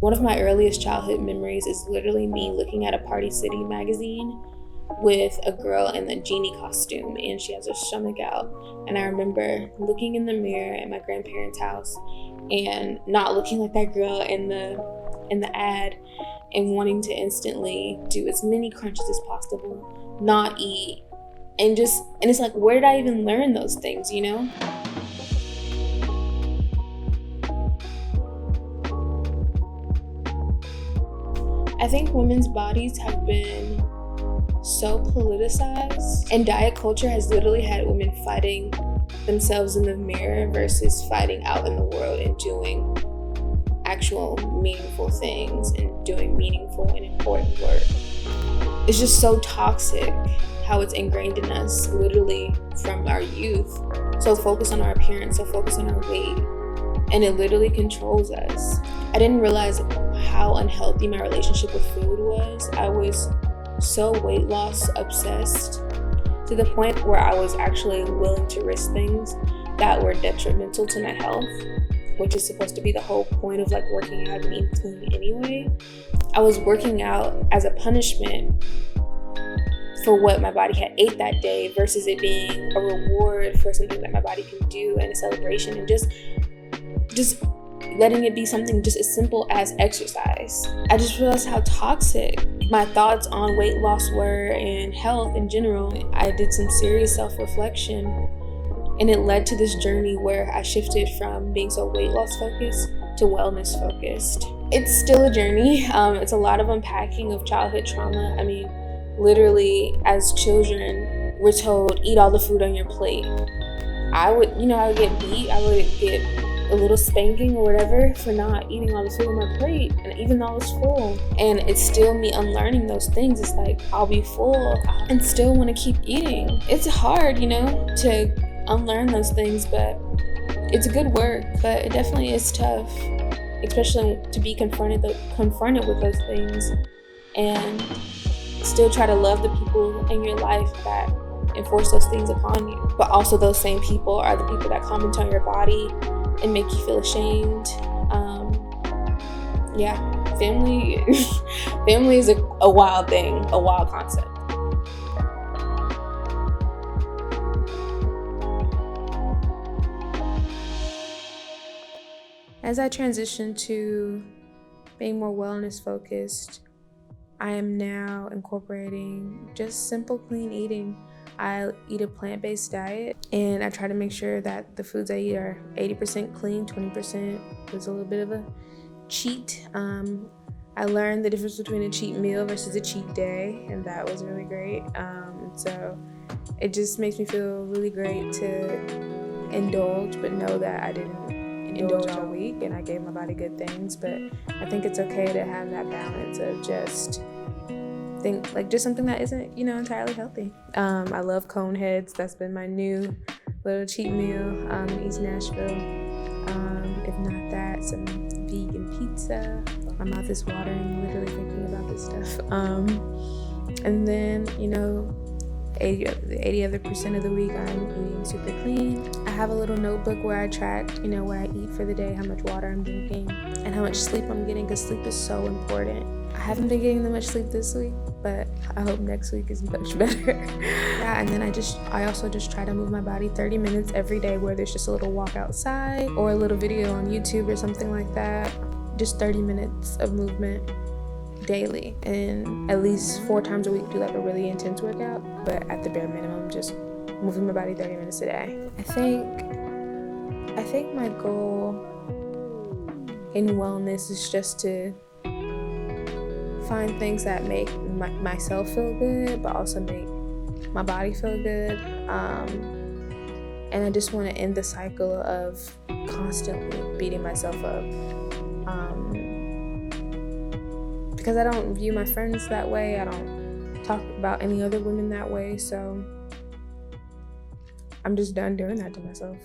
One of my earliest childhood memories is literally me looking at a Party City magazine with a girl in a genie costume, and she has her stomach out. And I remember looking in the mirror at my grandparents' house and not looking like that girl in the ad, and wanting to instantly do as many crunches as possible, not eat, and it's like, where did I even learn those things, you know? I think women's bodies have been so politicized, and diet culture has literally had women fighting themselves in the mirror versus fighting out in the world and doing actual meaningful things and doing meaningful and important work. It's just so toxic how it's ingrained in us, literally from our youth. So focused on our appearance, so focused on our weight, and it literally controls us. I didn't realize how unhealthy my relationship with food was. I was so weight loss obsessed to the point where I was actually willing to risk things that were detrimental to my health, which is supposed to be the whole point of like working out and eating clean anyway. I was working out as a punishment for what my body had ate that day versus it being a reward for something that my body can do and a celebration, and just letting it be something just as simple as exercise. I just realized how toxic my thoughts on weight loss were and health in general. I did some serious self-reflection, and it led to this journey where I shifted from being so weight loss focused to wellness focused. It's still a journey. It's a lot of unpacking of childhood trauma. I mean, literally as children, we're told, eat all the food on your plate. I would get beat. I would get a little spanking or whatever for not eating all the food on my plate, and even though I was full. And it's still me unlearning those things. It's like, I'll be full and still want to keep eating. It's hard, to unlearn those things, but it's good work. But it definitely is tough, especially to be confronted with those things and still try to love the people in your life that enforce those things upon you. But also those same people are the people that comment on your body and make you feel ashamed. Family is a wild thing, a wild concept. As I transition to being more wellness focused, I am now incorporating just simple clean eating. I eat a plant-based diet, and I try to make sure that the foods I eat are 80% clean, 20% is a little bit of a cheat. I learned the difference between a cheat meal versus a cheat day, and that was really great. So it just makes me feel really great to indulge, but know that I didn't indulge all week and I gave my body good things. But I think it's okay to have that balance of just something that isn't, entirely healthy. I love cone heads. That's been my new little cheat meal in East Nashville. If not that, some vegan pizza. My mouth is watering literally thinking about this stuff. And then, 80 other percent of the week I'm eating super clean. I have a little notebook where I track, what I eat for the day, how much water I'm drinking, and how much sleep I'm getting, because sleep is so important. I haven't been getting that much sleep this week, but I hope next week is much better. And then I also just try to move my body 30 minutes every day, whether it's just a little walk outside or a little video on YouTube or something like that. Just 30 minutes of movement daily, and at least 4 times a week do like a really intense workout, but at the bare minimum, just moving my body 30 minutes a day. I think my goal in wellness is just to find things that make myself feel good, but also make my body feel good. And I just want to end the cycle of constantly beating myself up. Because I don't view my friends that way. I don't talk about any other women that way. So I'm just done doing that to myself.